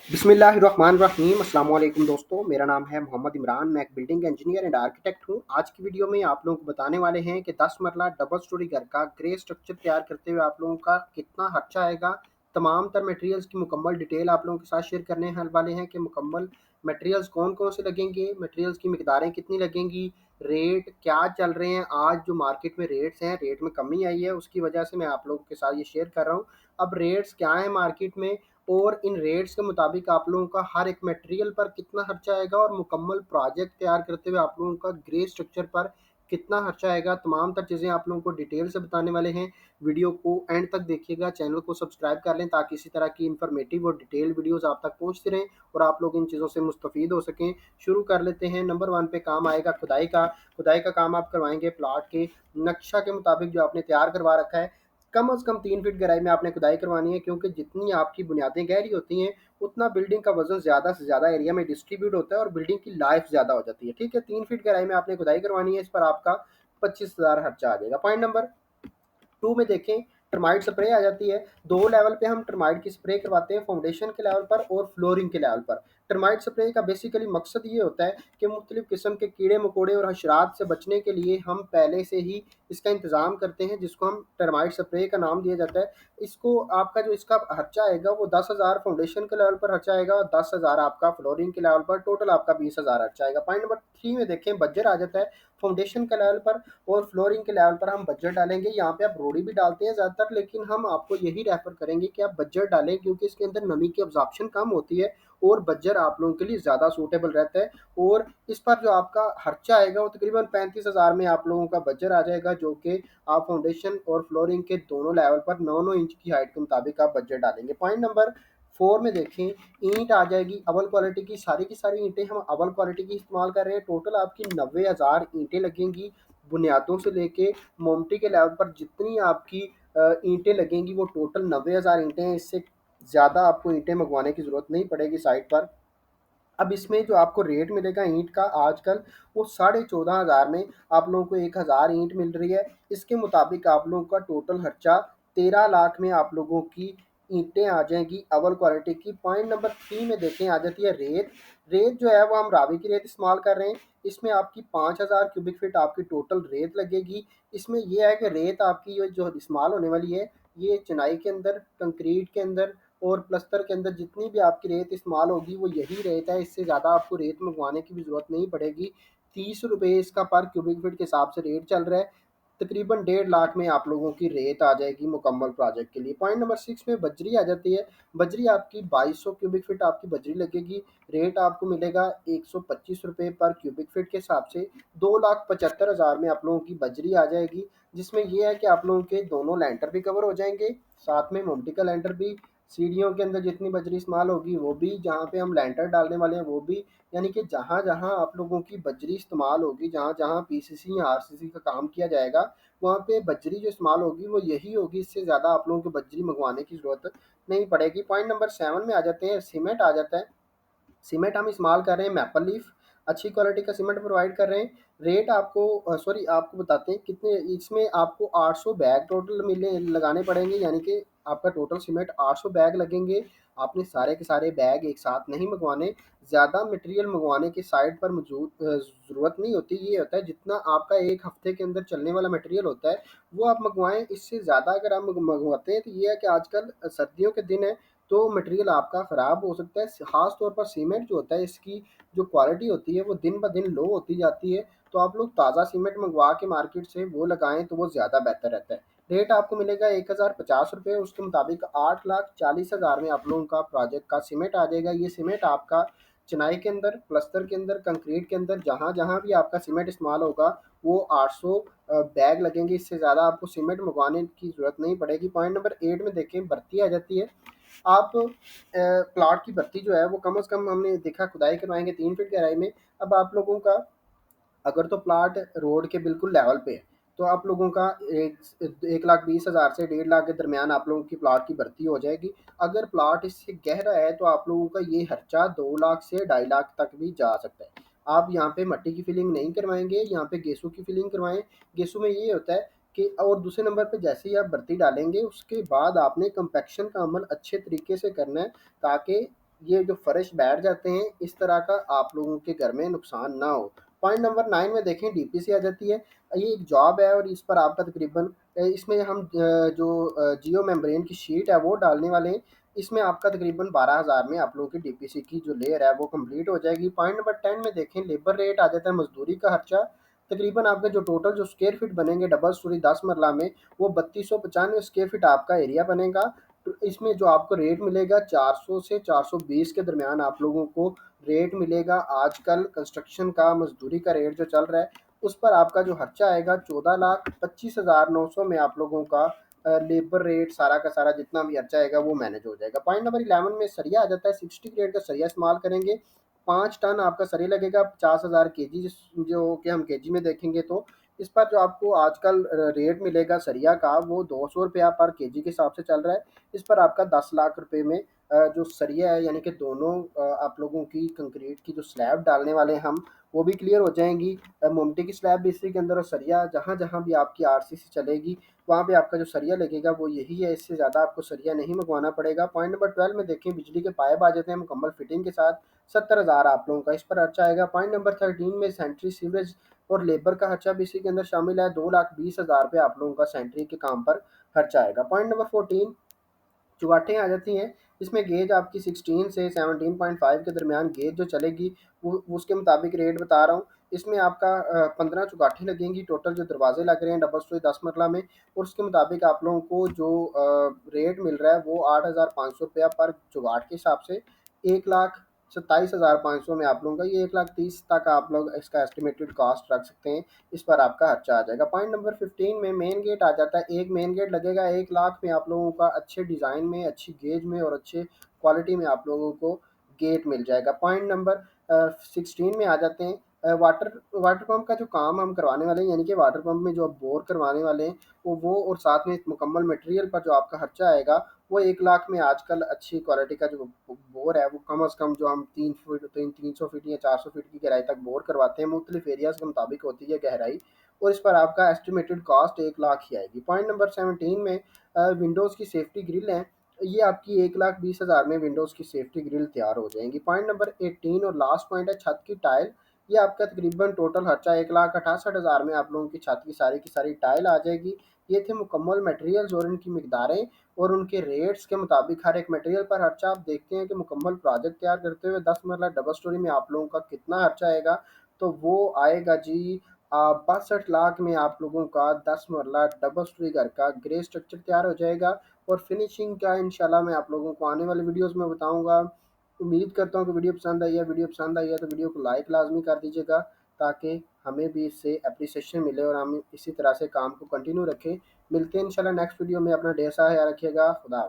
बिस्मिल्लाहिर्रहमानिर्रहीम। अस्सलाम वालेकुम दोस्तों, मेरा नाम है मोहम्मद इमरान। मैं एक बिल्डिंग इंजीनियर एंड आर्किटेक्ट हूँ। आज की वीडियो में आप लोगों को बताने वाले हैं कि 10 मरला डबल स्टोरी घर का ग्रे स्ट्रक्चर तैयार करते हुए आप लोगों का कितना खर्चा आएगा। तमाम तर मटेरियल्स की मुकम्मल डिटेल आप लोगों के साथ शेयर करने वाले हैं कि मुकम्मल मटेरियल्स कौन कौन से लगेंगे, मटेरियल्स की मिकदारें कितनी लगेंगी, रेट क्या चल रहे हैं। आज जो मार्केट में रेट्स हैं, रेट में कमी आई है, उसकी वजह से मैं आप लोगों के साथ ये शेयर कर रहा हूँ। अब रेट्स क्या है मार्केट में और इन रेट्स के मुताबिक आप लोगों का हर एक मटेरियल पर कितना खर्चा आएगा और मुकम्मल प्रोजेक्ट तैयार करते हुए आप लोगों का ग्रे स्ट्रक्चर पर कितना खर्चा आएगा। तमाम तर चीज़ें आप लोगों को डिटेल से बताने वाले हैं। वीडियो को एंड तक देखिएगा, चैनल को सब्सक्राइब कर लें ताकि इसी तरह की इंफॉर्मेटिव और डिटेल वीडियोस आप तक पहुंचती रहें और आप लोग इन चीज़ों से मुस्तफ़ीद हो सकें। शुरू कर लेते हैं। नंबर 1 पे काम आएगा खुदाई का काम आप करवाएंगे प्लाट के नक्शा के मुताबिक जो आपने तैयार करवा रखा है। कम से कम 3 फीट गहराई में आपने खुदाई करवानी है, क्योंकि जितनी आपकी बुनियादें गहरी होती हैं उतना बिल्डिंग का वजन ज़्यादा से ज़्यादा एरिया में डिस्ट्रीब्यूट होता है और बिल्डिंग की लाइफ ज़्यादा हो जाती है। ठीक है, 3 फीट गहराई में आपने खुदाई करवानी है। इस पर आपका 25,000 खर्चा आ जाएगा। पॉइंट नंबर 2 में देखें, टर्माइट स्प्रे आ जाती है। 2 लेवल पे हम टर्माइट की स्प्रे करवाते हैं, फाउंडेशन के लेवल पर और फ्लोरिंग के लेवल पर। टर्माइट स्प्रे का बेसिकली मकसद ये होता है कि मुख्तलिफ किस्म के कीड़े मकोड़े और हशरात से बचने के लिए हम पहले से ही इसका इंतज़ाम करते हैं, जिसको हम टर्माइट स्प्रे का नाम दिया जाता है। इसको आपका जो इसका खर्चा आएगा वो 10,000 फाउंडेशन के लेवल पर खर्चा आएगा और 10,000 आपका फ्लोरिंग के लेवल पर, टोटल आपका 20,000 खर्चा आएगा। पॉइंट नंबर 3 में देखें, बजट आ जाता है। फाउंडेशन के लेवल पर और फ्लोरिंग के लेवल पर हम बजट डालेंगे। यहाँ पे आप रोड़ी भी डालते हैं ज़्यादातर, लेकिन हम आपको यही रेफर करेंगे कि आप बजट डालें, क्योंकि इसके अंदर नमी की अब्जॉर्प्शन कम होती है और बजट आप लोगों के लिए ज़्यादा सूटेबल रहता है। और इस पर जो आपका खर्चा आएगा वो तकरीबन 35,000 में आप लोगों का बजट आ जाएगा, जो कि आप फाउंडेशन और फ्लोरिंग के दोनों लेवल पर 9-9 इंच की हाइट के मुताबिक आप बजट डालेंगे। पॉइंट नंबर 4 में देखें, ईंट आ जाएगी अव्वल क्वालिटी की सारी ईंटें हम अव्वल क्वालिटी की इस्तेमाल कर रहे हैं। टोटल आपकी 90,000 ईंटें लगेंगी। बुनियादों से लेके मोमटी के लेवल पर जितनी आपकी ईंटें लगेंगी वो टोटल 90,000 ईंटें हैं। इससे ज़्यादा आपको ईंटें मंगवाने की ज़रूरत नहीं पड़ेगी साइट पर। अब इसमें जो आपको रेट मिलेगा ईंट का आजकल, वो 14,500 में आप लोगों को 1,000 ईंट मिल रही है। इसके मुताबिक आप लोगों का टोटल खर्चा 13 लाख में आप लोगों की ईंटें आ जाएंगी अव्वल क्वालिटी की। पॉइंट नंबर 3 में देखें, आ जाती है रेत। रेत जो है वो हम रावी की रेत इस्तेमाल कर रहे हैं। इसमें आपकी 5,000 क्यूबिक फीट आपकी टोटल रेत लगेगी। इसमें यह है कि रेत आपकी ये जो इस्तेमाल होने वाली है, ये चिनाई के अंदर, कंक्रीट के अंदर और प्लस्तर के अंदर जितनी भी आपकी रेत इस्तेमाल होगी वो यही रेत है। इससे ज़्यादा आपको रेत मंगवाने की भी ज़रूरत नहीं पड़ेगी। 30 रुपये इसका पर क्यूबिक फीट के हिसाब से रेट चल रहा है। तकरीबन 1.5 लाख में आप लोगों की रेत आ जाएगी मुकम्मल प्रोजेक्ट के लिए। पॉइंट नंबर 6 में बजरी आ जाती है। बजरी आपकी 2200 क्यूबिक फीट आपकी बजरी लगेगी। रेट आपको मिलेगा 125 रुपये पर क्यूबिक फीट के हिसाब से। 2,75,000 में आप लोगों की बजरी आ जाएगी, जिसमें यह है कि आप लोगों के दोनों लैंटर भी कवर हो जाएंगे, साथ में मोमटी का लैंटर भी। सीढ़ियों के अंदर जितनी बजरी इस्तेमाल होगी वो भी, जहाँ पे हम लैंटर डालने वाले हैं वो भी, यानी कि जहाँ जहाँ आप लोगों की बजरी इस्तेमाल होगी, जहाँ जहाँ पीसीसी या आरसीसी का काम किया जाएगा, वहाँ पे बजरी जो इस्तेमाल होगी वो यही होगी। इससे ज़्यादा आप लोगों को बजरी मंगवाने की ज़रूरत नहीं पड़ेगी। पॉइंट नंबर 7 में आ जाते हैं, सीमेंट आ जाता है। सीमेंट हम इस्तेमाल कर रहे हैं मैपल लीफ, अच्छी क्वालिटी का सीमेंट प्रोवाइड कर रहे हैं। रेट आपको सॉरी आपको बताते हैं कितने, इसमें आपको 800 बैग टोटल मिले लगाने पड़ेंगे, यानी कि आपका टोटल सीमेंट 800 बैग लगेंगे। आपने सारे के सारे बैग एक साथ नहीं मंगवाने। ज़्यादा मटेरियल मंगवाने की साइट पर मौजूद ज़रूरत नहीं होती। ये होता है जितना आपका एक हफ्ते के अंदर चलने वाला मटेरियल होता है वो आप मंगवाएं। इससे ज़्यादा अगर आप मंगवाते हैं तो ये है कि आजकल सर्दियों के दिन है तो मटेरियल आपका ख़राब हो सकता है। ख़ास तौर पर सीमेंट जो होता है, इसकी जो क्वालिटी होती है वो दिन ब दिन लो होती जाती है। तो आप लोग ताज़ा सीमेंट मंगवा के मार्केट से वो लगाएं तो वो ज़्यादा बेहतर रहता है। रेट आपको मिलेगा 1,050 रुपये। उसके मुताबिक 8,40,000 में आप लोगों का प्रोजेक्ट का सीमेंट आ जाएगा। ये सीमेंट आपका चिनाई के अंदर, प्लस्तर के अंदर, कंक्रीट के अंदर, जहाँ जहाँ भी आपका सीमेंट इस्तेमाल होगा वो 800 बैग लगेंगे। इससे ज़्यादा आपको सीमेंट मंगवाने की ज़रूरत नहीं पड़ेगी। पॉइंट नंबर 8 में देखें, भर्ती आ जाती है। आप प्लॉट की भर्ती जो है वो कम से कम हमने देखा खुदाई करवाएंगे 3 फीट गहराई में। अब आप लोगों का अगर तो प्लॉट रोड के बिल्कुल लेवल पे है तो आप लोगों का 1,20,000 से 1.5 लाख के दरमियान आप लोगों की प्लॉट की भर्ती हो जाएगी। अगर प्लॉट इससे गहरा है तो आप लोगों का ये खर्चा 2 लाख से 2.5 लाख तक भी जा सकता है। आप यहाँ पे मट्टी की फिलिंग नहीं करवाएंगे, यहाँ पे गेसू की फिलिंग करवाएं। गेसू में ये होता है कि, और दूसरे नंबर पे जैसे ही आप भर्ती डालेंगे उसके बाद आपने कंपैक्शन का अमल अच्छे तरीके से करना है, ताकि ये जो फर्श बैठ जाते हैं, इस तरह का आप लोगों के घर में नुकसान ना हो। पॉइंट नंबर 9 में देखें डीपीसी आ जाती है। ये एक जॉब है और इस पर आपका तकरीबन इसमें हम जो जियो मेम्ब्रेन की शीट है वो डालने वाले हैं। इसमें आपका तकरीबन 12,000 में आप लोगों की डीपीसी की जो लेयर है वो कंप्लीट हो जाएगी। पॉइंट नंबर 10 में देखें लेबर रेट आ जाता है, मजदूरी का खर्चा। तकरीबन आपके जो टोटल जो स्क्वायर फीट बनेंगे डबल स्टोरी 10 मरला में, वो 3295 स्क्वायर फीट आपका एरिया बनेगा। तो इसमें जो आपको रेट मिलेगा 400 से 420 के दरमियान आप लोगों को रेट मिलेगा। आजकल कंस्ट्रक्शन का मजदूरी का रेट जो चल रहा है उस पर आपका जो खर्चा आएगा 14,25,900 में आप लोगों का लेबर रेट सारा का सारा जितना भी खर्चा आएगा वो मैनेज हो जाएगा। पॉइंट नंबर 11 में सरिया आ जाता है। 60 ग्रेड का सरिया इस्तेमाल करेंगे। 5 टन आपका सरिया लगेगा, 50,000 के जी, जो कि हम के जी में देखेंगे तो इस पर जो आपको आजकल रेट मिलेगा सरिया का वो 200 रुपया पर के जी के हिसाब से चल रहा है। इस पर आपका 10 लाख रुपए में जो सरिया है यानी कि दोनों आप लोगों की कंक्रीट की जो स्लैब डालने वाले हैं हम, वो भी क्लियर हो जाएंगी। मोमटी की स्लैब भी इसी के अंदर, और सरिया जहाँ जहाँ भी आपकी आरसीसी चलेगी वहाँ पे आपका जो सरिया लगेगा वो यही है, इससे ज़्यादा आपको सरिया नहीं मंगवाना पड़ेगा। पॉइंट नंबर 12 में देखें बिजली के पाइप आ जाते हैं मुकम्मल फिटिंग के साथ। 70,000 आप लोगों का इस पर खर्चा आएगा। पॉइंट नंबर 13 में सेंट्री सीवरेज और लेबर का खर्चा भी इसी के अंदर शामिल है। 2,20,000 रुपये आप लोगों का सेंट्री के काम पर खर्चा आएगा। पॉइंट नंबर 14 चुगाटें आ जाती हैं। इसमें गेज आपकी 16 से 17.5 के दरमियान गेज जो चलेगी वो उसके मुताबिक रेट बता रहा हूँ। इसमें आपका 15 चुगाटें लगेंगी। टोटल जो दरवाजे लग रहे हैं डबल स्टोरी 10 मरला में, और उसके मुताबिक आप लोगों को जो रेट मिल रहा है वो 8,500 रुपया पर चुगाट के हिसाब से 1,27,500 में आप लोगों का ये 1,30,000 तक आप लोग इसका एस्टिमेटेड कॉस्ट रख सकते हैं। इस पर आपका खर्चा आ जाएगा। पॉइंट नंबर 15 में मेन गेट आ जाता है। एक मेन गेट लगेगा 1 लाख में आप लोगों का, अच्छे डिज़ाइन में, अच्छी गेज में और अच्छे क्वालिटी में आप लोगों को गेट मिल जाएगा। पॉइंट नंबर 16 में आ जाते हैं। वाटर वाटर पंप का जो काम हम करवाने वाले हैं, यानी कि वाटर पंप में जो आप बोर करवाने वाले हैं वो और साथ में मुकम्मल मटेरियल पर जो आपका खर्चा आएगा वो 1 लाख में। आजकल अच्छी क्वालिटी का जो बोर है वो कम अज़ कम जो हम 300 फीट या 400 फीट की गहराई तक बोर करवाते हैं, मुख्तलिफ एरियाज़ के मुताबिक होती है गहराई, और इस पर आपका एस्टिमेटेड कॉस्ट 1 लाख ही आएगी। पॉइंट नंबर 17 में विंडोज़ की सेफ्टी ग्रिल है। ये आपकी 1,20,000 में विंडोज़ की सेफ्टी ग्रिल तैयार हो जाएंगी। पॉइंट नंबर 18 और लास्ट पॉइंट है छत की टाइल। ये आपका तकरीबन टोटल खर्चा 1,68,000 में आप लोगों की छत की सारी टाइल आ जाएगी। ये थे मुकम्मल मटेरियल्स और इनकी मकदारें और उनके रेट्स के मुताबिक हर एक मटेरियल पर खर्चा। आप देखते हैं कि मुकम्मल प्रोजेक्ट तैयार करते हुए 10 मरला डबल स्टोरी में आप लोगों का कितना खर्चा आएगा, तो वो आएगा जी 62 लाख में आप लोगों का 10 मरला डबल स्टोरी घर का ग्रे स्ट्रक्चर तैयार हो जाएगा। और फिनिशिंग का इंशाल्लाह मैं आप लोगों को आने वाले वीडियोस में बताऊंगा। उम्मीद करता हूँ कि वीडियो पसंद आई है। वीडियो पसंद आई है तो वीडियो को लाइक लाजमी कर दीजिएगा, ताकि हमें भी इससे अप्रिसिएशन मिले और हम इसी तरह से काम को कंटिन्यू रखें। मिलते हैं इंशाल्लाह नेक्स्ट वीडियो में। अपना ढेर सारा ख्याल रखिएगा। खुदा हाफ़िज़।